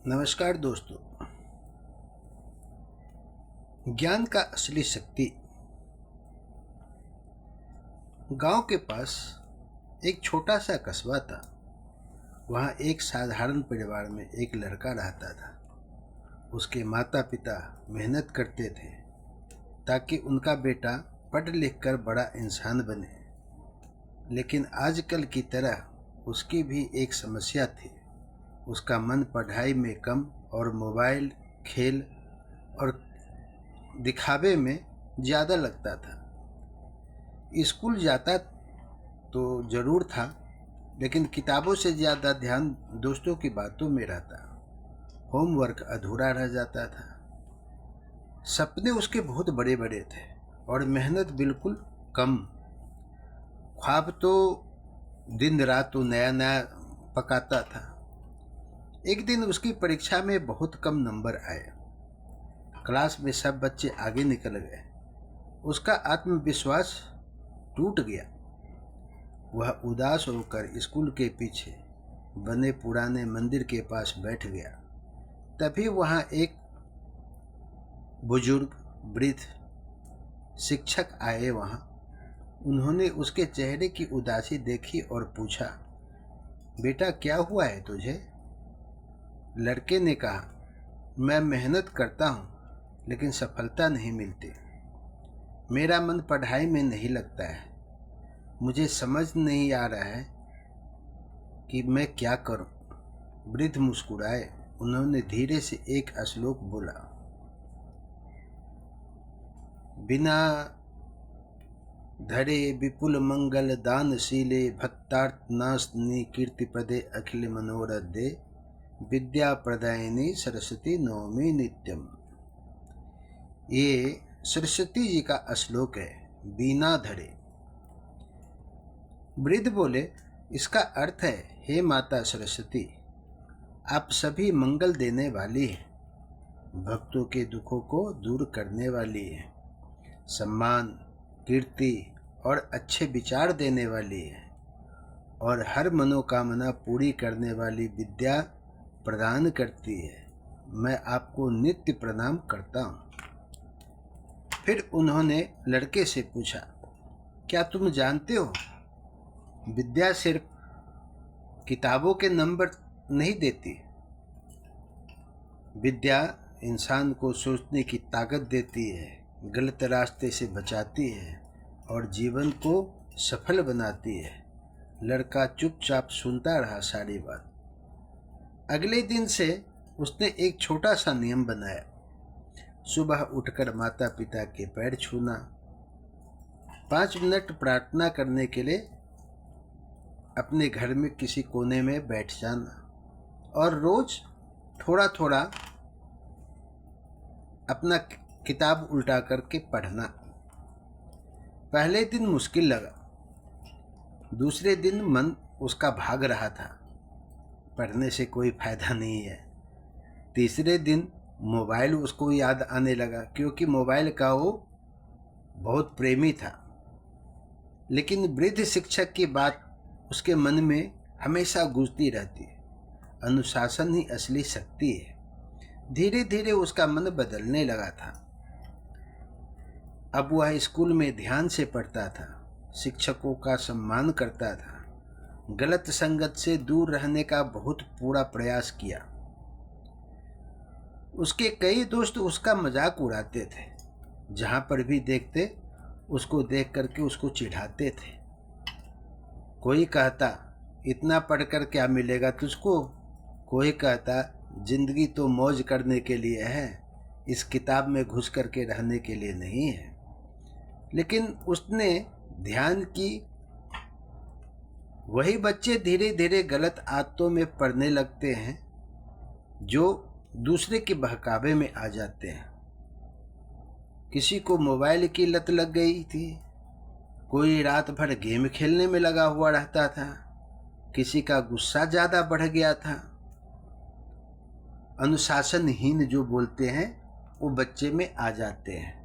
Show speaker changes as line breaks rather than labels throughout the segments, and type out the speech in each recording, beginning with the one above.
नमस्कार दोस्तों। ज्ञान का असली शक्ति। गांव के पास एक छोटा सा कस्बा था। वहां एक साधारण परिवार में एक लड़का रहता था। उसके माता पिता मेहनत करते थे ताकि उनका बेटा पढ़ लिख कर बड़ा इंसान बने। लेकिन आजकल की तरह उसकी भी एक समस्या थी। उसका मन पढ़ाई में कम और मोबाइल, खेल और दिखावे में ज़्यादा लगता था। स्कूल जाता तो ज़रूर था, लेकिन किताबों से ज़्यादा ध्यान दोस्तों की बातों में रहता। होमवर्क अधूरा रह जाता था। सपने उसके बहुत बड़े बड़े थे और मेहनत बिल्कुल कम। ख्वाब तो दिन रात तो नया नया पकाता था। एक दिन उसकी परीक्षा में बहुत कम नंबर आए। क्लास में सब बच्चे आगे निकल गए। उसका आत्मविश्वास टूट गया। वह उदास होकर स्कूल के पीछे बने पुराने मंदिर के पास बैठ गया। तभी वहाँ एक बुजुर्ग वृद्ध शिक्षक आए। उन्होंने उसके चेहरे की उदासी देखी और पूछा, बेटा क्या हुआ है तुझे? लड़के ने कहा, मैं मेहनत करता हूँ लेकिन सफलता नहीं मिलती। मेरा मन पढ़ाई में नहीं लगता है। मुझे समझ नहीं आ रहा है कि मैं क्या करूँ। वृद्ध मुस्कुराए। उन्होंने धीरे से एक श्लोक बोला, बिना धरे विपुल मंगल दानशीले भक्तार्थ नास्नि कीर्ति पदे अखिल मनोरथ दे विद्या प्रदायिनी सरस्वती नौमी नित्यम। ये सरस्वती जी का श्लोक है, बिना धरे। वृद्ध बोले, इसका अर्थ है, हे माता सरस्वती, आप सभी मंगल देने वाली हैं, भक्तों के दुखों को दूर करने वाली हैं, सम्मान, कीर्ति और अच्छे विचार देने वाली है और हर मनोकामना पूरी करने वाली विद्या प्रदान करती है। मैं आपको नित्य प्रणाम करता हूँ। फिर उन्होंने लड़के से पूछा, क्या तुम जानते हो, विद्या सिर्फ किताबों के नंबर नहीं देती। विद्या इंसान को सोचने की ताकत देती है, गलत रास्ते से बचाती है और जीवन को सफल बनाती है। लड़का चुपचाप सुनता रहा सारी बात। अगले दिन से उसने एक छोटा सा नियम बनाया। सुबह उठकर माता पिता के पैर छूना, 5 मिनट प्रार्थना करने के लिए अपने घर में किसी कोने में बैठ जाना और रोज थोड़ा थोड़ा अपना किताब उल्टा करके पढ़ना। पहले दिन मुश्किल लगा, दूसरे दिन मन उसका भाग रहा था, पढ़ने से कोई फायदा नहीं है। तीसरे दिन मोबाइल उसको याद आने लगा, क्योंकि मोबाइल का वो बहुत प्रेमी था। लेकिन वृद्ध शिक्षक की बात उसके मन में हमेशा गूंजती रहती है, अनुशासन ही असली शक्ति है। धीरे धीरे उसका मन बदलने लगा था। अब वह स्कूल में ध्यान से पढ़ता था, शिक्षकों का सम्मान करता था, गलत संगत से दूर रहने का बहुत पूरा प्रयास किया। उसके कई दोस्त उसका मजाक उड़ाते थे, जहाँ पर भी देखते उसको देख करके उसको चिढ़ाते थे। कोई कहता, इतना पढ़कर क्या मिलेगा तुझको? कोई कहता, जिंदगी तो मौज करने के लिए है, इस किताब में घुस करके रहने के लिए नहीं है। लेकिन उसने ध्यान की। वही बच्चे धीरे धीरे गलत आदतों में पड़ने लगते हैं, जो दूसरे के बहकावे में आ जाते हैं। किसी को मोबाइल की लत लग गई थी, कोई रात भर गेम खेलने में लगा हुआ रहता था, किसी का गुस्सा ज़्यादा बढ़ गया था। अनुशासनहीन जो बोलते हैं वो बच्चे में आ जाते हैं।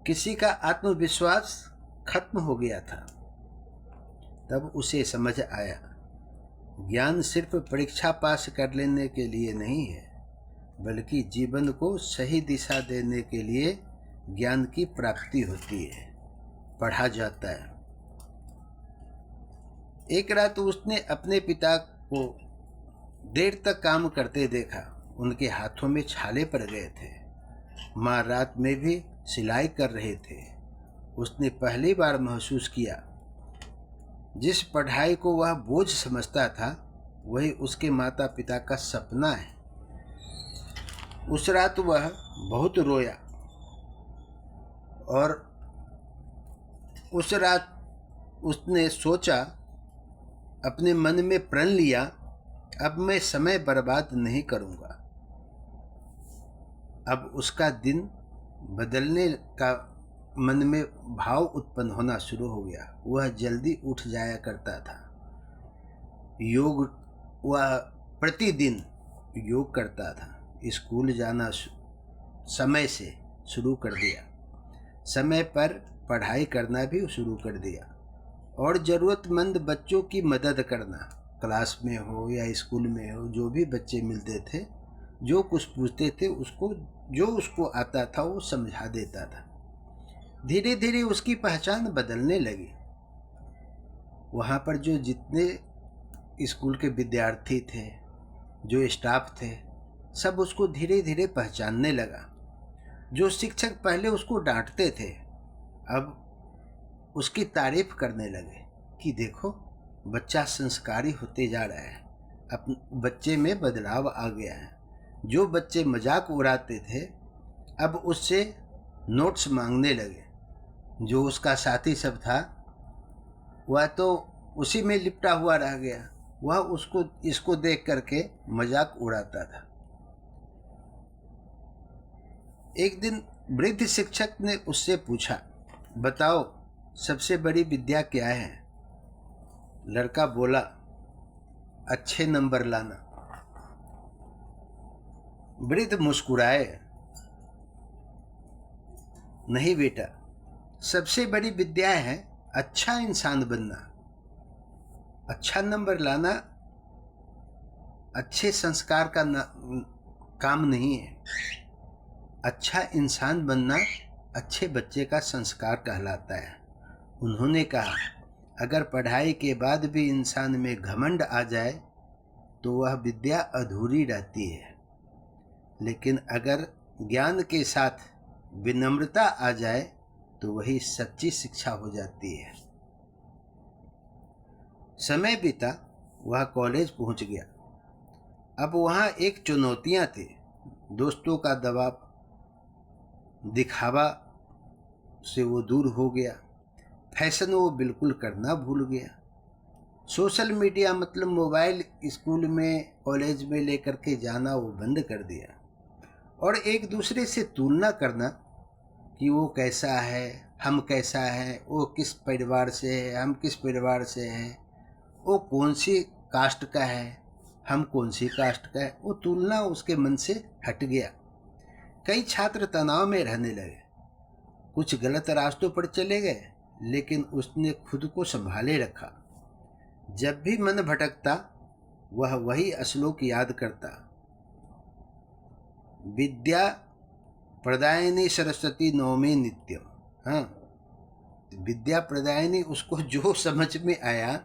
किसी का आत्मविश्वास खत्म हो गया था। तब उसे समझ आया, ज्ञान सिर्फ परीक्षा पास कर लेने के लिए नहीं है, बल्कि जीवन को सही दिशा देने के लिए ज्ञान की प्राप्ति होती है, पढ़ा जाता है। एक रात उसने अपने पिता को देर तक काम करते देखा। उनके हाथों में छाले पड़ गए थे। माँ रात में भी सिलाई कर रहे थे। उसने पहली बार महसूस किया, जिस पढ़ाई को वह बोझ समझता था, वही उसके माता पिता का सपना है। उस रात वह बहुत रोया और उस रात उसने सोचा, अपने मन में प्रण लिया, अब मैं समय बर्बाद नहीं करूँगा। अब उसका दिन बदलने का मन में भाव उत्पन्न होना शुरू हो गया। वह जल्दी उठ जाया करता था। वह प्रतिदिन योग करता था। स्कूल जाना समय से शुरू कर दिया। समय पर पढ़ाई करना भी शुरू कर दिया और ज़रूरतमंद बच्चों की मदद करना, क्लास में हो या स्कूल में हो, जो भी बच्चे मिलते थे, जो कुछ पूछते थे, जो उसको आता था वो समझा देता था। धीरे धीरे उसकी पहचान बदलने लगी। वहाँ पर जो जितने स्कूल के विद्यार्थी थे, जो स्टाफ थे, सब उसको धीरे धीरे पहचानने लगा। जो शिक्षक पहले उसको डांटते थे, अब उसकी तारीफ करने लगे कि देखो, बच्चा संस्कारी होते जा रहा है, अब बच्चे में बदलाव आ गया है। जो बच्चे मजाक उड़ाते थे, अब उससे नोट्स मांगने लगे। जो उसका साथी सब था, वह तो उसी में लिपटा हुआ रह गया। वह इसको देख करके मजाक उड़ाता था। एक दिन वृद्ध शिक्षक ने उससे पूछा, बताओ सबसे बड़ी विद्या क्या है? लड़का बोला, अच्छे नंबर लाना। वृद्ध मुस्कुराए, नहीं बेटा, सबसे बड़ी विद्या है अच्छा इंसान बनना। अच्छा नंबर लाना अच्छे संस्कार का काम नहीं है। अच्छा इंसान बनना अच्छे बच्चे का संस्कार कहलाता है। उन्होंने कहा, अगर पढ़ाई के बाद भी इंसान में घमंड आ जाए तो वह विद्या अधूरी रहती है, लेकिन अगर ज्ञान के साथ विनम्रता आ जाए तो वही सच्ची शिक्षा हो जाती है। समय बीता, वह कॉलेज पहुंच गया। अब वहाँ एक चुनौतियाँ थी। दोस्तों का दबाव, दिखावा से वो दूर हो गया। फैशन वो बिल्कुल करना भूल गया। सोशल मीडिया मतलब मोबाइल स्कूल में कॉलेज में लेकर के जाना वो बंद कर दिया। और एक दूसरे से तुलना करना कि वो कैसा है, हम कैसा है, वो किस परिवार से है, हम किस परिवार से हैं, वो कौन सी कास्ट का है, हम कौन सी कास्ट का है, वो तुलना उसके मन से हट गया। कई छात्र तनाव में रहने लगे, कुछ गलत रास्तों पर चले गए, लेकिन उसने खुद को संभाले रखा। जब भी मन भटकता, वह वही श्लोक याद करता, विद्या प्रदायिनी सरस्वती नवमी नित्यम। हाँ, विद्या प्रदायिनी, उसको जो समझ में आया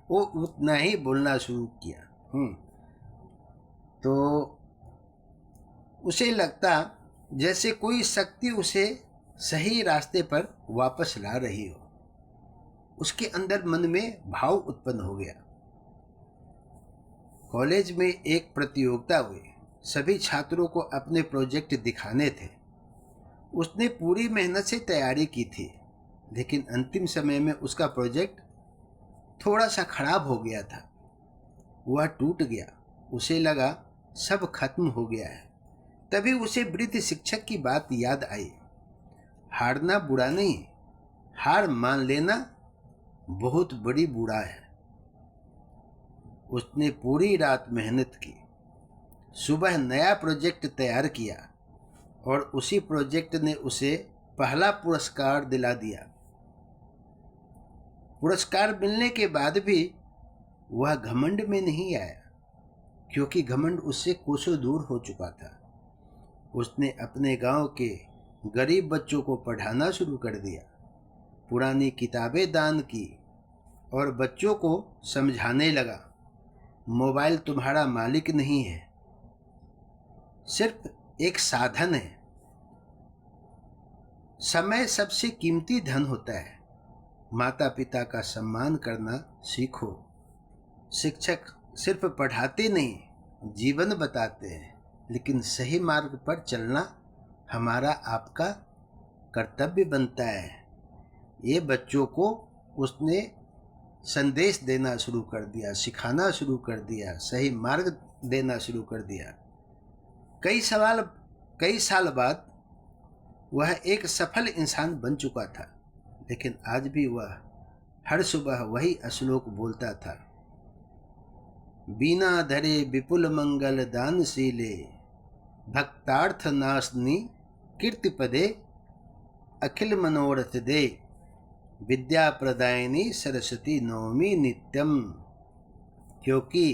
वो उतना ही बोलना शुरू किया। तो उसे लगता जैसे कोई शक्ति उसे सही रास्ते पर वापस ला रही हो। उसके अंदर मन में भाव उत्पन्न हो गया। कॉलेज में एक प्रतियोगिता हुई। सभी छात्रों को अपने प्रोजेक्ट दिखाने थे। उसने पूरी मेहनत से तैयारी की थी, लेकिन अंतिम समय में उसका प्रोजेक्ट थोड़ा सा खराब हो गया था। वह टूट गया। उसे लगा सब खत्म हो गया है। तभी उसे वृद्ध शिक्षक की बात याद आई, हारना बुरा नहीं, हार मान लेना बहुत बड़ी बुरा है। उसने पूरी रात मेहनत की, सुबह नया प्रोजेक्ट तैयार किया और उसी प्रोजेक्ट ने उसे पहला पुरस्कार दिला दिया। पुरस्कार मिलने के बाद भी वह घमंड में नहीं आया, क्योंकि घमंड उससे कोसों दूर हो चुका था। उसने अपने गांव के गरीब बच्चों को पढ़ाना शुरू कर दिया, पुरानी किताबें दान की और बच्चों को समझाने लगा, मोबाइल तुम्हारा मालिक नहीं है, सिर्फ एक साधन है। समय सबसे कीमती धन होता है। माता पिता का सम्मान करना सीखो। शिक्षक सिर्फ पढ़ाते नहीं, जीवन बताते हैं, लेकिन सही मार्ग पर चलना हमारा आपका कर्तव्य बनता है। ये बच्चों को उसने संदेश देना शुरू कर दिया, सिखाना शुरू कर दिया, सही मार्ग देना शुरू कर दिया। कई साल बाद वह एक सफल इंसान बन चुका था, लेकिन आज भी वह हर सुबह वही श्लोक बोलता था, बिना धरे विपुल मंगल दानशीले, भक्तार्थ नाशनी कीर्ति पदे, अखिल मनोरथ दे, विद्या प्रदायिनी सरस्वती नवमी नित्यम। क्योंकि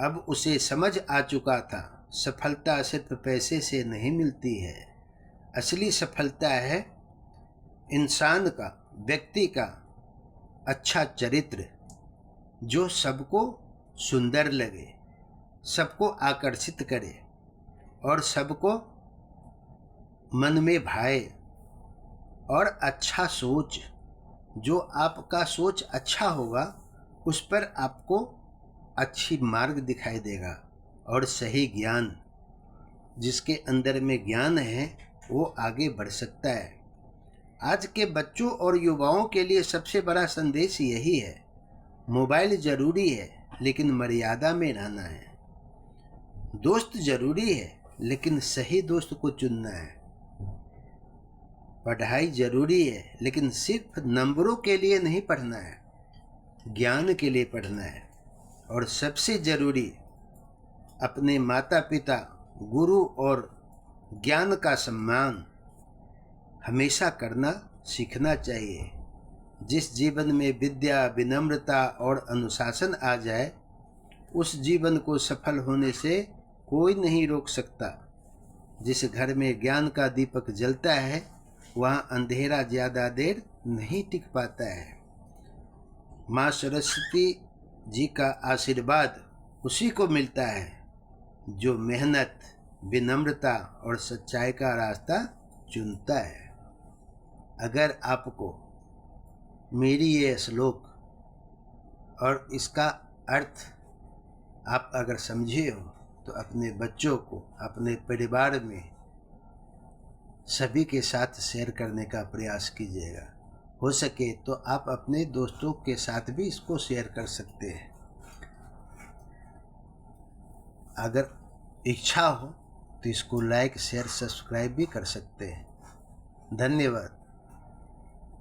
अब उसे समझ आ चुका था, सफलता सिर्फ पैसे से नहीं मिलती है। असली सफलता है इंसान का, व्यक्ति का अच्छा चरित्र, जो सबको सुंदर लगे, सबको आकर्षित करे और सबको मन में भाए। और अच्छा सोच, जो आपका सोच अच्छा होगा उस पर आपको अच्छी मार्ग दिखाई देगा। और सही ज्ञान, जिसके अंदर में ज्ञान है वो आगे बढ़ सकता है। आज के बच्चों और युवाओं के लिए सबसे बड़ा संदेश यही है, मोबाइल जरूरी है लेकिन मर्यादा में रहना है। दोस्त जरूरी है लेकिन सही दोस्त को चुनना है। पढ़ाई जरूरी है लेकिन सिर्फ नंबरों के लिए नहीं पढ़ना है, ज्ञान के लिए पढ़ना है। और सबसे जरूरी, अपने माता पिता, गुरु और ज्ञान का सम्मान हमेशा करना सीखना चाहिए। जिस जीवन में विद्या, विनम्रता और अनुशासन आ जाए, उस जीवन को सफल होने से कोई नहीं रोक सकता। जिस घर में ज्ञान का दीपक जलता है, वहाँ अंधेरा ज़्यादा देर नहीं टिक पाता है। माँ सरस्वती जी का आशीर्वाद उसी को मिलता है जो मेहनत, विनम्रता और सच्चाई का रास्ता चुनता है। अगर आपको मेरी ये श्लोक और इसका अर्थ आप अगर समझे हो, तो अपने बच्चों को, अपने परिवार में सभी के साथ शेयर करने का प्रयास कीजिएगा। हो सके तो आप अपने दोस्तों के साथ भी इसको शेयर कर सकते हैं। अगर इच्छा हो तो इसको लाइक, शेयर, सब्सक्राइब भी कर सकते हैं। धन्यवाद।